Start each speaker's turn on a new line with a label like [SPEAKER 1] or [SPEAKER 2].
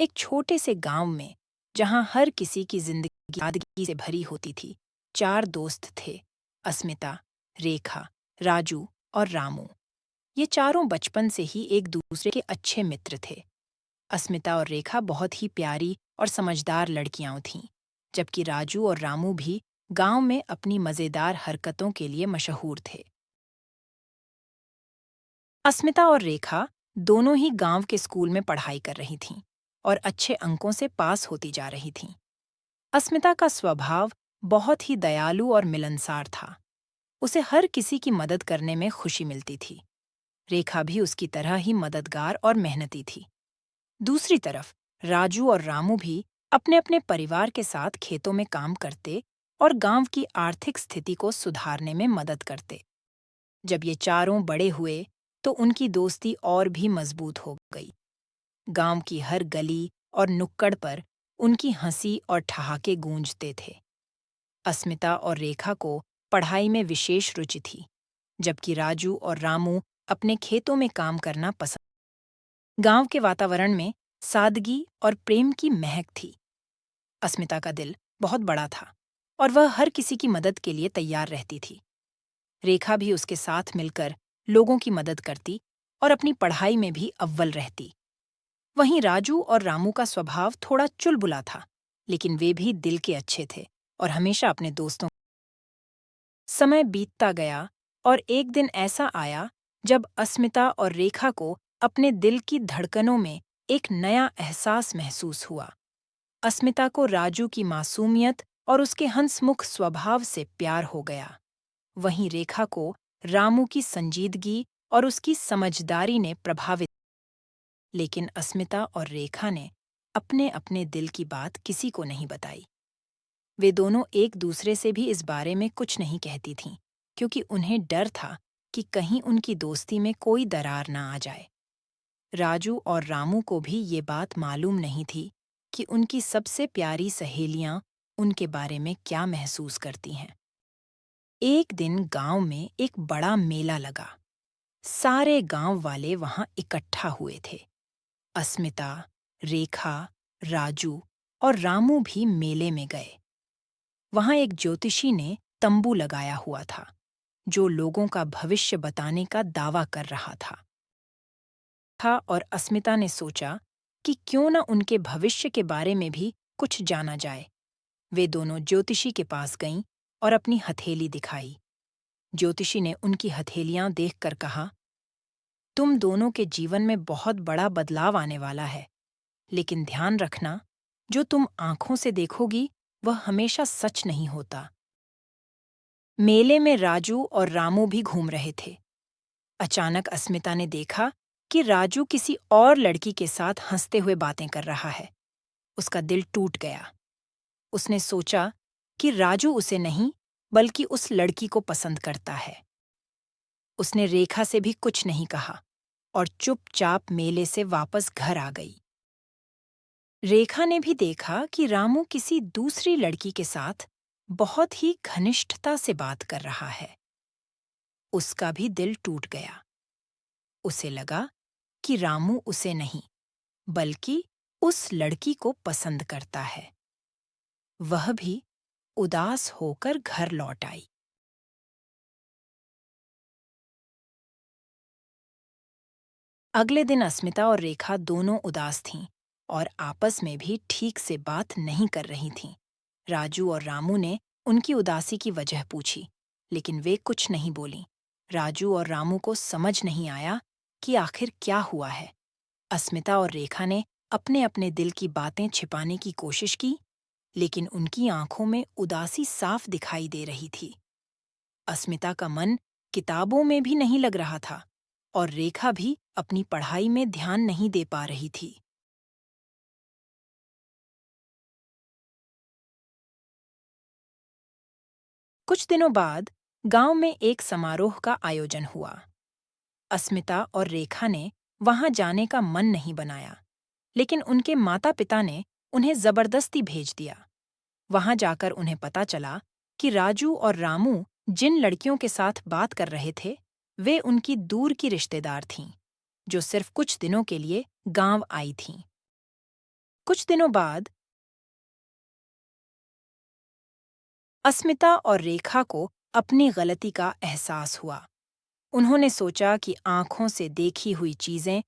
[SPEAKER 1] एक छोटे से गांव में, जहां हर किसी की जिंदगी सादगी से भरी होती थी, चार दोस्त थे। अस्मिता, रेखा, राजू और रामू। ये चारों बचपन से ही एक दूसरे के अच्छे मित्र थे। अस्मिता और रेखा बहुत ही प्यारी और समझदार लड़कियां थीं, जबकि राजू और रामू भी गांव में अपनी मजेदार हरकतों के लिए मशहूर थे। अस्मिता और रेखा दोनों ही गांव के स्कूल में पढ़ाई कर रही थीं और अच्छे अंकों से पास होती जा रही थीं। अस्मिता का स्वभाव बहुत ही दयालु और मिलनसार था। उसे हर किसी की मदद करने में खुशी मिलती थी। रेखा भी उसकी तरह ही मददगार और मेहनती थी। दूसरी तरफ राजू और रामू भी अपने अपने परिवार के साथ खेतों में काम करते और गांव की आर्थिक स्थिति को सुधारने में मदद करते। जब ये चारों बड़े हुए तो उनकी दोस्ती और भी मजबूत हो गई। गांव की हर गली और नुक्कड़ पर उनकी हंसी और ठहाके गूंजते थे। अस्मिता और रेखा को पढ़ाई में विशेष रुचि थी, जबकि राजू और रामू अपने खेतों में काम करना पसंद। गांव के वातावरण में सादगी और प्रेम की महक थी। अस्मिता का दिल बहुत बड़ा था और वह हर किसी की मदद के लिए तैयार रहती थी। रेखा भी उसके साथ मिलकर लोगों की मदद करती और अपनी पढ़ाई में भी अव्वल रहती। वहीं राजू और रामू का स्वभाव थोड़ा चुलबुला था, लेकिन वे भी दिल के अच्छे थे और हमेशा अपने दोस्तों। समय बीतता गया और एक दिन ऐसा आया जब अस्मिता और रेखा को अपने दिल की धड़कनों में एक नया एहसास महसूस हुआ। अस्मिता को राजू की मासूमियत और उसके हंसमुख स्वभाव से प्यार हो गया। वहीं रेखा को रामू की संजीदगी और उसकी समझदारी ने प्रभावित। लेकिन अस्मिता और रेखा ने अपने अपने दिल की बात किसी को नहीं बताई। वे दोनों एक दूसरे से भी इस बारे में कुछ नहीं कहती थीं, क्योंकि उन्हें डर था कि कहीं उनकी दोस्ती में कोई दरार ना आ जाए। राजू और रामू को भी ये बात मालूम नहीं थी कि उनकी सबसे प्यारी सहेलियां उनके बारे में क्या महसूस करती हैं। एक दिन गांव में एक बड़ा मेला लगा। सारे गांव वाले वहां इकट्ठा हुए थे। अस्मिता, रेखा, राजू और रामू भी मेले में गए। वहां एक ज्योतिषी ने तंबू लगाया हुआ था, जो लोगों का भविष्य बताने का दावा कर रहा था और अस्मिता ने सोचा कि क्यों न उनके भविष्य के बारे में भी कुछ जाना जाए। वे दोनों ज्योतिषी के पास गईं और अपनी हथेली दिखाई। ज्योतिषी ने उनकी हथेलियां देखकर कहा, तुम दोनों के जीवन में बहुत बड़ा बदलाव आने वाला है, लेकिन ध्यान रखना, जो तुम आंखों से देखोगी वह हमेशा सच नहीं होता। मेले में राजू और रामू भी घूम रहे थे। अचानक अस्मिता ने देखा कि राजू किसी और लड़की के साथ हंसते हुए बातें कर रहा है। उसका दिल टूट गया। उसने सोचा कि राजू उसे नहीं, बल्कि उस लड़की को पसंद करता है। उसने रेखा से भी कुछ नहीं कहा और चुपचाप मेले से वापस घर आ गई। रेखा ने भी देखा कि रामू किसी दूसरी लड़की के साथ बहुत ही घनिष्ठता से बात कर रहा है। उसका भी दिल टूट गया। उसे लगा कि रामू उसे नहीं, बल्कि उस लड़की को पसंद करता है। वह भी उदास होकर घर लौट आई। अगले दिन अस्मिता और रेखा दोनों उदास थीं और आपस में भी ठीक से बात नहीं कर रही थीं। राजू और रामू ने उनकी उदासी की वजह पूछी, लेकिन वे कुछ नहीं बोलीं। राजू और रामू को समझ नहीं आया कि आखिर क्या हुआ है। अस्मिता और रेखा ने अपने अपने दिल की बातें छिपाने की कोशिश की, लेकिन उनकी आंखों में उदासी साफ दिखाई दे रही थी। अस्मिता का मन किताबों में भी नहीं लग रहा था और रेखा भी अपनी पढ़ाई में ध्यान नहीं दे पा रही थी। कुछ दिनों बाद गांव में एक समारोह का आयोजन हुआ। अस्मिता और रेखा ने वहां जाने का मन नहीं बनाया, लेकिन उनके माता-पिता ने उन्हें जबरदस्ती भेज दिया। वहां जाकर उन्हें पता चला कि राजू और रामू जिन लड़कियों के साथ बात कर रहे थे, वे उनकी दूर की रिश्तेदार थीं, जो सिर्फ कुछ दिनों के लिए गांव आई थीं। कुछ दिनों बाद अस्मिता और रेखा को अपनी गलती का एहसास हुआ। उन्होंने सोचा कि आंखों से देखी हुई चीजें